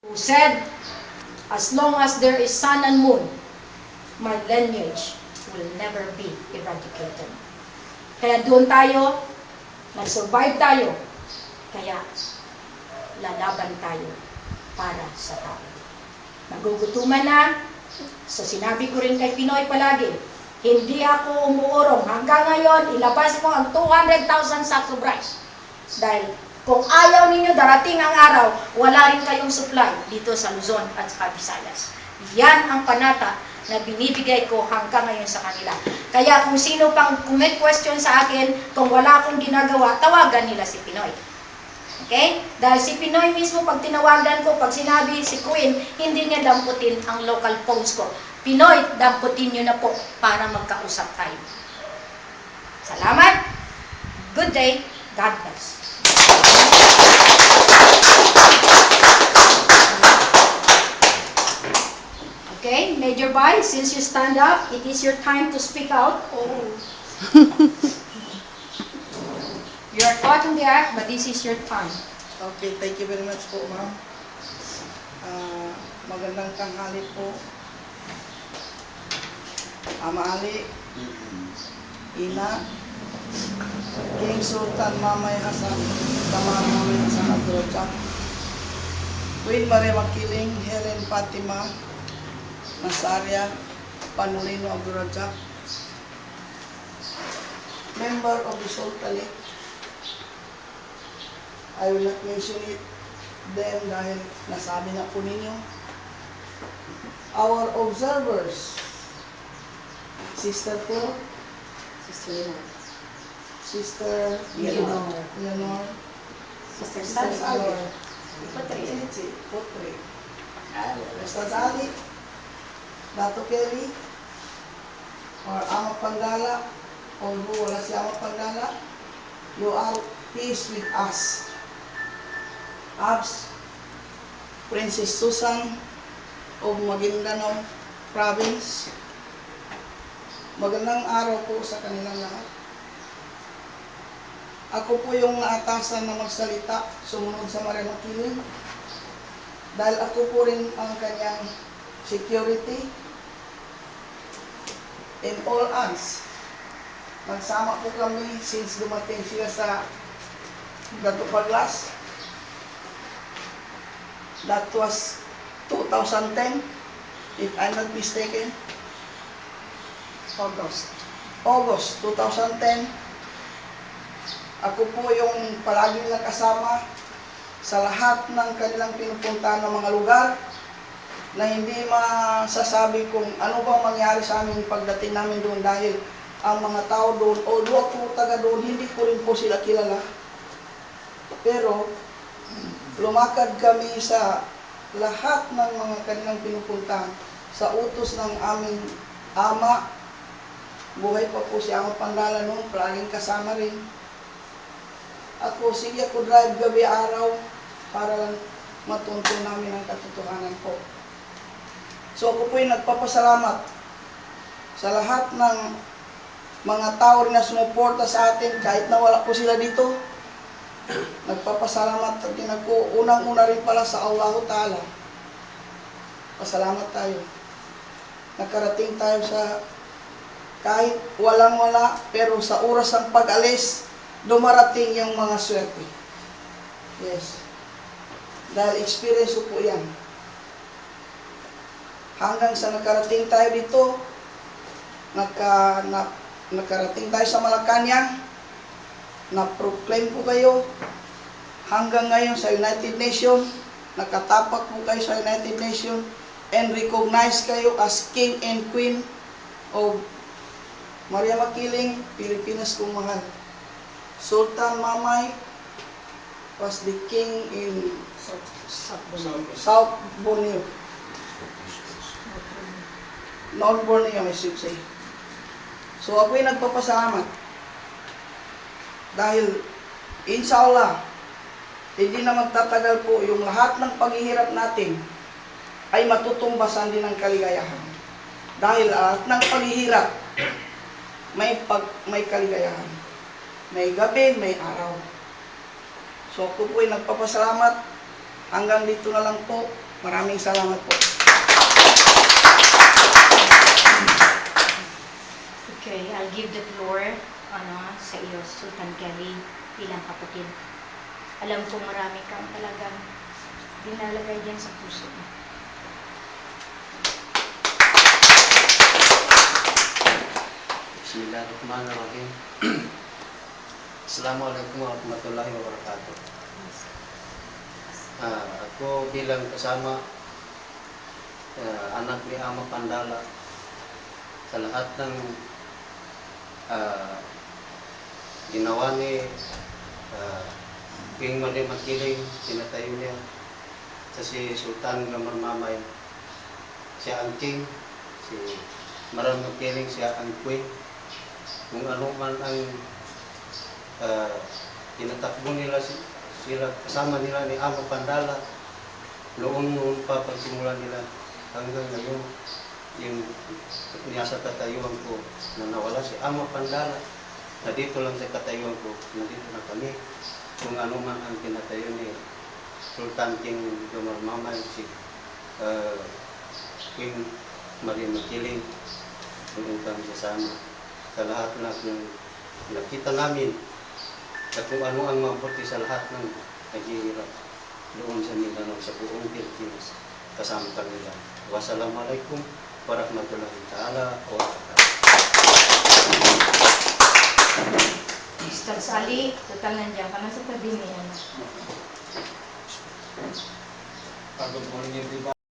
who said, as long as there is sun and moon, my lineage will never be eradicated. Kaya doon tayo, nag-survive tayo, kaya lalaban tayo para sa tao. Nagugutuman na, so sinabi ko rin kay Pinoy palagi, hindi ako umuurong. Hanggang ngayon, ilabas mo ang 200,000 sacks of rice. Dahil kung ayaw ninyo, darating ang araw, wala rin kayong supply dito sa Luzon at sa Visayas. Yan ang panata na binibigay ko hanggang ngayon sa kanila. Kaya kung sino pang may question sa akin, kung wala akong ginagawa, tawagan nila si Pinoy. Okay? Dahil si Pinoy mismo, pag tinawagan ko, pag sinabi si Queen, hindi niya damputin ang local phones ko. Pinoy, damputin niyo na po para magkausap tayo. Salamat. Good day. God bless. Okay, Major Bai, since you stand up, it is your time to speak out. Oh. You are caught in the act, but this is your time. Okay, thank you very much po, ma'am. Magandang tanghali po. Ama Ali, Ina, King Sultan Mamay Hasan, Tamar Mamay Hasan Abdul Razak, Queen Maria Makiling, Helen Fatima, Nasaria, Panulino Abdul Razak, member of the Sultanate. I will not mention it then dahil nasabi na po ninyo. Our observers, Sister po, Sister Leonor, Sister Sister Sally. Alor, Patri. Potre, Sister Sally, Dato Kelly, or Ama Pangala, although wala si Ama Pangala, you are peace with us. Abs, Princess Susan of Maguindanao Province. Magandang araw po sa kanilang lahat. Ako po yung naatasan na magsalita sumunod sa Maria Makiling dahil ako po rin ang kanyang security in all odds. Nagsama po kami since dumating sila sa Dato Paglas. That was 2010, if I'm not mistaken. August 2010. Ako po yung palaging nakasama sa lahat ng kanilang pinupuntahan ng mga lugar na hindi masasabi kung ano ba mangyari sa amin pagdating namin doon dahil ang mga tao doon, although ako taga doon, hindi ko rin po sila kilala. Pero lumakad kami sa lahat ng mga kanilang pinupuntahan sa utos ng aming ama. Buhay pa po si Ama Pandala noon, palaging kasama rin. Ako, sige ako drive gabi-araw para lang matuntun namin ang katotohanan po. So ako po ay nagpapasalamat sa lahat ng mga tao rin na sumuporta sa atin kahit na wala po sila dito. Nagpapasalamat at unang-una rin pala sa Allah Ta'ala. Pasalamat tayo. Nakarating tayo sa kahit walang-wala, pero sa oras ng pag-alis, dumarating yung mga swerte. Yes. Dahil experience ko po yan. Hanggang sa nakarating tayo dito, nakarating tayo sa Malacanang, na-proclaim po kayo hanggang ngayon sa United Nations, nakatapak po kayo sa United Nations, and recognize kayo as King and Queen of Maria Makiling, Pilipinas kong mahal. Sultan Mamay was the king in South Borneo. North Borneo, I should say. So ako'y nagpapasalamat dahil inshallah hindi na magtatagal po yung lahat ng paghihirap natin ay matutumbasan din ng kaligayahan. Dahil lahat ng paghihirap may kaligayahan. May gabi, may araw. So ako po ay nagpapasalamat. Hanggang dito na lang po. Maraming salamat po. Okay, I'll give the floor sa iyo, Sultan Kelly, bilang kapatid. Alam ko marami kang talagang dinalagay dyan sa puso mo. Bismillahirrahmanirrahim. Assalamualaikum warahmatullahi wabarakatuh. Ako bilang kasama anak ni Ama Pandala, sa lahat ng ginawa ni King Mari Makiling, tinatayo niya sa si Sultan Gamar Mamay, siya ang king, si Maram Makiling siya ang queen. Kung ano man ang tinatakbo nila, sila kasama nila ni Ama Pandala noon pa pagsimula nila hanggang ngayon, yung nasa katayuan ko na nawala si Ama Pandala, na dito lang sa katayuan ko, nandito na kami. Kung ano man ang tinatayo ni Sultan King Gamar Mamay, si Queen Maria Makiling, doon kami kasama sa lahat ng nakita namin, at kung ano ang mabuti sa lahat ng naghihirap doon sa Mindanao, sa buong Pilipinas, kasama kami nila. Wassalamualaikum warahmatullahi ta'ala wa barakatuh. Mr. Sally, total nandiyan ka na sa tabi niya. Good morning everybody.